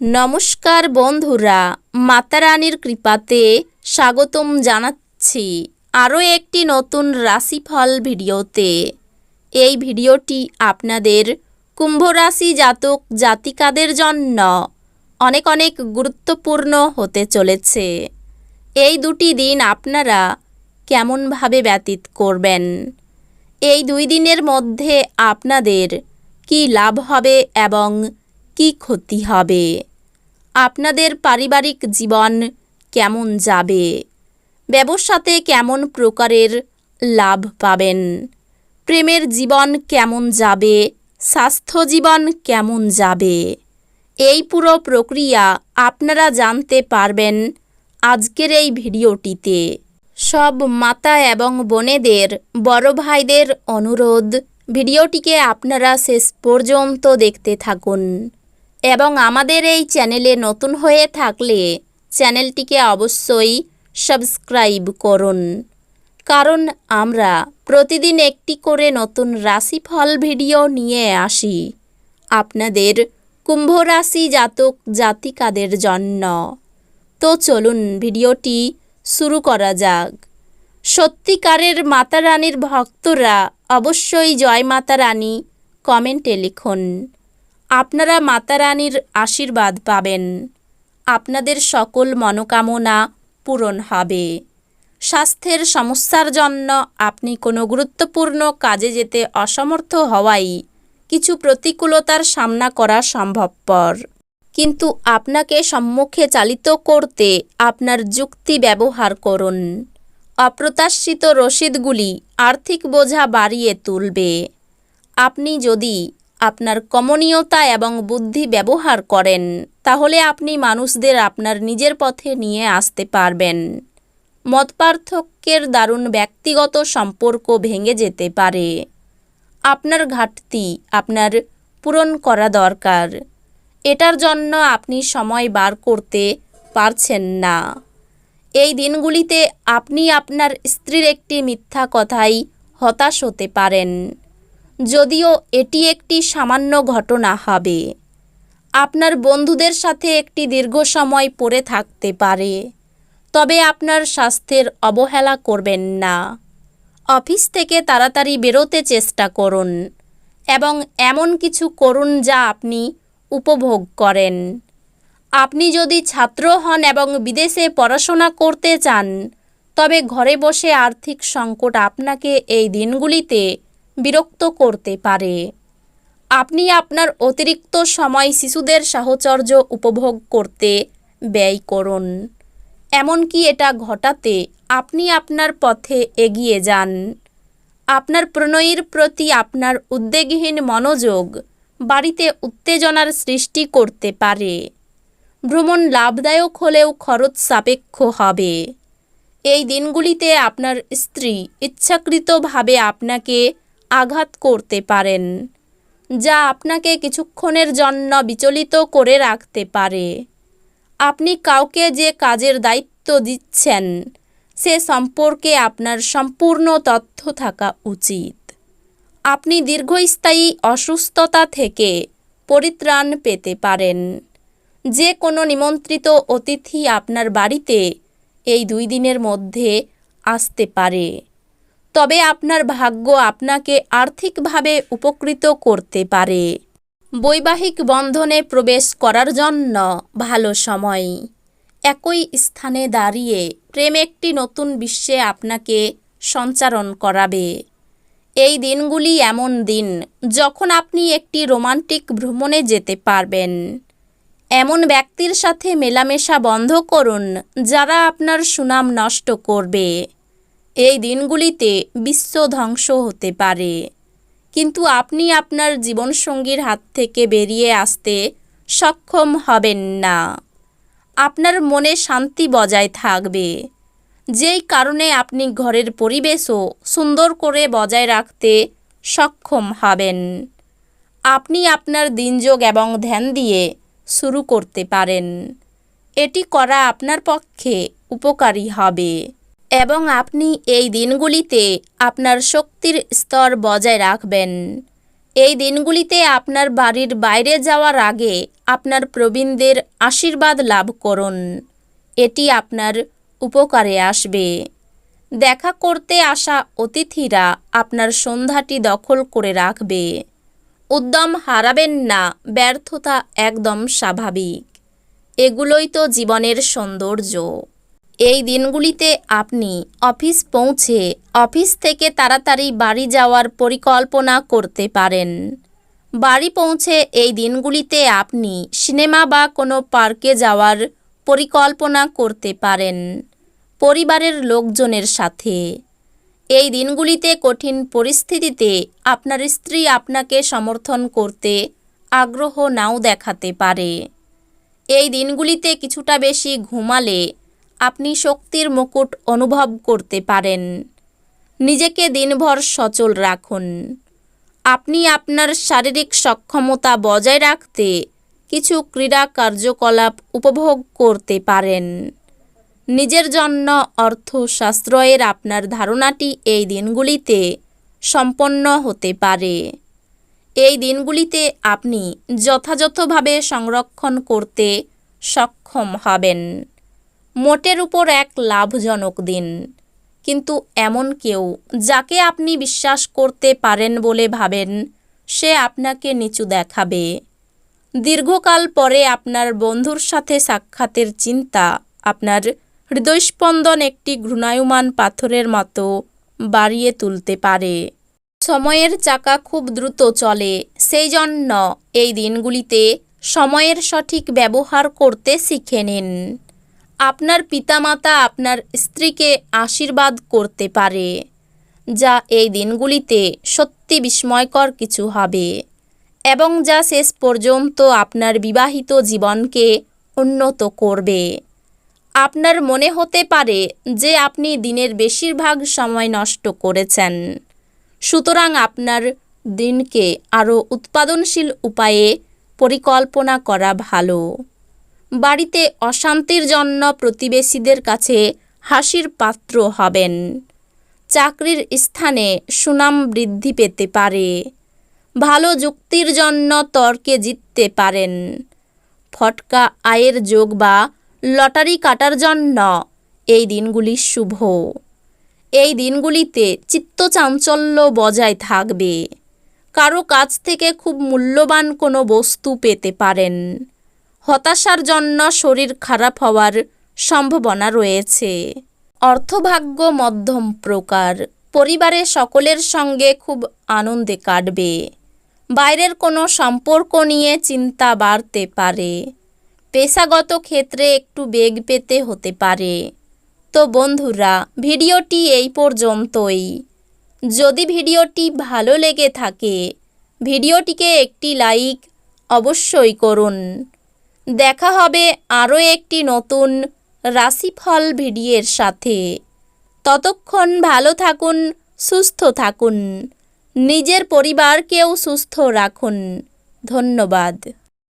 নমস্কার বন্ধুরা, মাতা রানীর কৃপাতে স্বাগতম জানাচ্ছি আরও একটি নতুন রাশিফল ভিডিওতে। এই ভিডিওটি আপনাদের কুম্ভ রাশি জাতক জাতিকাদের জন্য অনেক অনেক গুরুত্বপূর্ণ হতে চলেছে। এই দুটি দিন আপনারা কেমনভাবে ব্যতীত করবেন, এই 2 দিনের মধ্যে আপনাদের কি লাভ হবে এবং কি ক্ষতি হবে, আপনাদের পারিবারিক জীবন কেমন যাবে, ব্যবসাতে কেমন প্রকারের লাভ পাবেন, প্রেমের জীবন কেমন যাবে, স্বাস্থ্য জীবন কেমন যাবে, এই পুরো প্রক্রিয়া আপনারা জানতে পারবেন আজকের এই ভিডিওটিতে। সব মাতা এবং বোনেদের, বড় ভাইদের অনুরোধ, ভিডিওটিকে আপনারা শেষ পর্যন্ত দেখতে থাকুন এবং আমাদের এই চ্যানেলে নতুন হয়ে থাকলে চ্যানেলটিকে অবশ্যই সাবস্ক্রাইব করুন, কারণ আমরা প্রতিদিন একটি করে নতুন রাশিফল ভিডিও নিয়ে আসি আপনাদের কুম্ভ রাশি জাতক জাতিকাদের জন্য। তো চলুন ভিডিওটি শুরু করা যাক। সত্যিকারের মাতা রানীর ভক্তরা অবশ্যই জয় মাতা রানী কমেন্টে লিখুন। আপনারা মাতা রানীর আশীর্বাদ পাবেন, আপনাদের সকল মনোকামনা পূরণ হবে। স্বাস্থ্যের সমস্যার জন্য আপনি কোনো গুরুত্বপূর্ণ কাজে যেতে অসমর্থ হওয়ায় কিছু প্রতিকূলতার সামনা করা সম্ভবপর, কিন্তু আপনাকে সম্মুখে চালিত করতে আপনার যুক্তি ব্যবহার করুন। অপ্রত্যাশিত রসিদগুলি আর্থিক বোঝা বাড়িয়ে তুলবে। আপনি যদি আপনার কমনীয়তা এবং বুদ্ধি ব্যবহার করেন, তাহলে আপনি মানুষদের আপনার নিজের পথে নিয়ে আসতে পারবেন। মতপার্থক্যের দারুণ ব্যক্তিগত সম্পর্ক ভেঙে যেতে পারে। আপনার ঘাটতি আপনার পূরণ করা দরকার, এটার জন্য আপনি সময় বার করতে পারছেন না। এই দিনগুলিতে আপনি আপনার স্ত্রীর একটি মিথ্যা কথায় হতাশ হতে পারেন, যদিও এটি একটি সামান্য ঘটনা হবে। আপনার বন্ধুদের সাথে একটি দীর্ঘ সময় পড়ে থাকতে পারে, তবে আপনার স্বাস্থ্যের অবহেলা করবেন না। অফিস থেকে তাড়াতাড়ি বেরোতে চেষ্টা করুন এবং এমন কিছু করুন যা আপনি উপভোগ করেন। আপনি যদি ছাত্র হন এবং বিদেশে পড়াশোনা করতে চান, তবে ঘরে বসে আর্থিক সংকট আপনাকে এই দিনগুলিতে বিরক্ত করতে পারে। আপনি আপনার অতিরিক্ত সময় শিশুদের সাহচর্য উপভোগ করতে ব্যয় করুন, এমনকি এটা ঘটাতে আপনি আপনার পথে এগিয়ে যান। আপনার প্রণয়ীর প্রতি আপনার উদ্বেগহীন মনোযোগ বাড়িতে উত্তেজনার সৃষ্টি করতে পারে। ভ্রমণ লাভদায়ক হলেও খরচ সাপেক্ষ হবে। এই দিনগুলিতে আপনার স্ত্রী ইচ্ছাকৃতভাবে আপনাকে আঘাত করতে পারেন, যা আপনাকে কিছুক্ষণের জন্য বিচলিত করে রাখতে পারে। আপনি কাউকে যে কাজের দায়িত্ব দিচ্ছেন, সে সম্পর্কে আপনার সম্পূর্ণ তথ্য থাকা উচিত। আপনি দীর্ঘস্থায়ী অসুস্থতা থেকে পরিত্রাণ পেতে পারেন। যে কোনো নিমন্ত্রিত অতিথি আপনার বাড়িতে এই 2 দিনের মধ্যে আসতে পারে, তবে আপনার ভাগ্য আপনাকে আর্থিকভাবে উপকৃত করতে পারে। বৈবাহিক বন্ধনে প্রবেশ করার জন্য ভালো সময়। একই স্থানে দাঁড়িয়ে প্রেম একটি নতুন বিশ্বে আপনাকে সঞ্চারণ করাবে। এই দিনগুলি এমন দিন যখন আপনি একটি রোমান্টিক ভ্রমণে যেতে পারবেন। এমন ব্যক্তির সাথে মেলামেশা বন্ধ করুন যারা আপনার সুনাম নষ্ট করবে। এই দিনগুলিতে বিশ্ব ধ্বংস হতে পারে, কিন্তু আপনি আপনার জীবনসঙ্গীর হাত থেকে বেরিয়ে আসতে সক্ষম হবেন না। আপনার মনে শান্তি বজায় থাকবে, যেই কারণে আপনি ঘরের পরিবেশও সুন্দর করে বজায় রাখতে সক্ষম হবেন। আপনি আপনার দিনযোগ এবং ধ্যান দিয়ে শুরু করতে পারেন। এটি করা আপনার পক্ষে উপকারী হবে এবং আপনি এই দিনগুলিতে আপনার শক্তির স্তর বজায় রাখবেন। এই দিনগুলিতে আপনার বাড়ির বাইরে যাওয়ার আগে আপনার প্রবীণদের আশীর্বাদ লাভ করুন। এটি আপনার উপকারে আসবে। দেখা করতে আসা অতিথিরা আপনার সন্ধ্যাটি দখল করে রাখবে। উদ্যম হারাবেন না, ব্যর্থতা একদম স্বাভাবিক। এগুলোই তো জীবনের সৌন্দর্য। এই দিনগুলিতে আপনি অফিস পৌঁছে অফিস থেকে তাড়াতাড়ি বাড়ি যাওয়ার পরিকল্পনা করতে পারেন। বাড়ি পৌঁছে এই দিনগুলিতে আপনি সিনেমা বা কোনো পার্কে যাওয়ার পরিকল্পনা করতে পারেন পরিবারের লোকজনের সাথে। এই দিনগুলিতে কঠিন পরিস্থিতিতে আপনার স্ত্রী আপনাকে সমর্থন করতে আগ্রহ নাও দেখাতে পারে। এই দিনগুলিতে কিছুটা বেশি ঘুমালে আপনি শক্তির মুকুট অনুভব করতে পারেন। নিজেকে দিনভর সচল রাখুন। আপনি আপনার শারীরিক সক্ষমতা বজায় রাখতে কিছু ক্রীড়া কার্যকলাপ উপভোগ করতে পারেন। নিজের জন্য অর্থ সাশ্রয়ের আপনার ধারণাটি এই দিনগুলিতে সম্পন্ন হতে পারে। এই দিনগুলিতে আপনি যথাযথভাবে সংরক্ষণ করতে সক্ষম হবেন। মোটের উপর এক লাভজনক দিন, কিন্তু এমন কেউ যাকে আপনি বিশ্বাস করতে পারেন বলে ভাবেন সে আপনাকে নিচু দেখাবে। দীর্ঘকাল পরে আপনার বন্ধুর সাথে সাক্ষাতের চিন্তা আপনার হৃদয়স্পন্দন একটি ঘূর্ণায়মান পাথরের মতো বাড়িয়ে তুলতে পারে। সময়ের চাকা খুব দ্রুত চলে, সেই জন্য এই দিনগুলিতে সময়ের সঠিক ব্যবহার করতে শিখে নিন। আপনার পিতামাতা আপনার স্ত্রীকে আশীর্বাদ করতে পারে, যা এই দিনগুলিতে সত্যি বিস্ময়কর কিছু হবে এবং যা শেষ পর্যন্ত আপনার বিবাহিত জীবনকে উন্নত করবে। আপনার মনে হতে পারে যে আপনি দিনের বেশিরভাগ সময় নষ্ট করেছেন, সুতরাং আপনার দিনকে আরও উৎপাদনশীল উপায়ে পরিকল্পনা করা ভালো। বাড়িতে অশান্তির জন্য প্রতিবেশীদের কাছে হাসির পাত্র হবেন। চাকরির স্থানে সুনাম বৃদ্ধি পেতে পারে। ভালো যুক্তির জন্য তর্কে জিততে পারেন। ফটকা আয়ের যোগ বা লটারি কাটার জন্য এই দিনগুলি শুভ। এই দিনগুলিতে চিত্তচাঞ্চল্য বজায় থাকবে। কারো কাছ থেকে খুব মূল্যবান কোনো বস্তু পেতে পারেন। হতাশার জন্য শরীর খারাপ হওয়ার সম্ভাবনা রয়েছে। অর্থভাগ্য মধ্যম প্রকার। পরিবারের সকলের সঙ্গে খুব আনন্দে কাটবে। বাইরের কোনো সম্পর্ক নিয়ে চিন্তা বাড়তে পারে। পেশাগত ক্ষেত্রে একটু বেগ পেতে হতে পারে। তো বন্ধুরা, ভিডিওটি এই পর্যন্তই। যদি ভিডিওটি ভালো লেগে থাকে ভিডিওটিকে একটি লাইক অবশ্যই করুন। দেখা হবে আরও একটি নতুন রাশিফল ভিডিওর সাথে। ততক্ষণ ভালো থাকুন, সুস্থ থাকুন, নিজের পরিবারকেও সুস্থ রাখুন। ধন্যবাদ।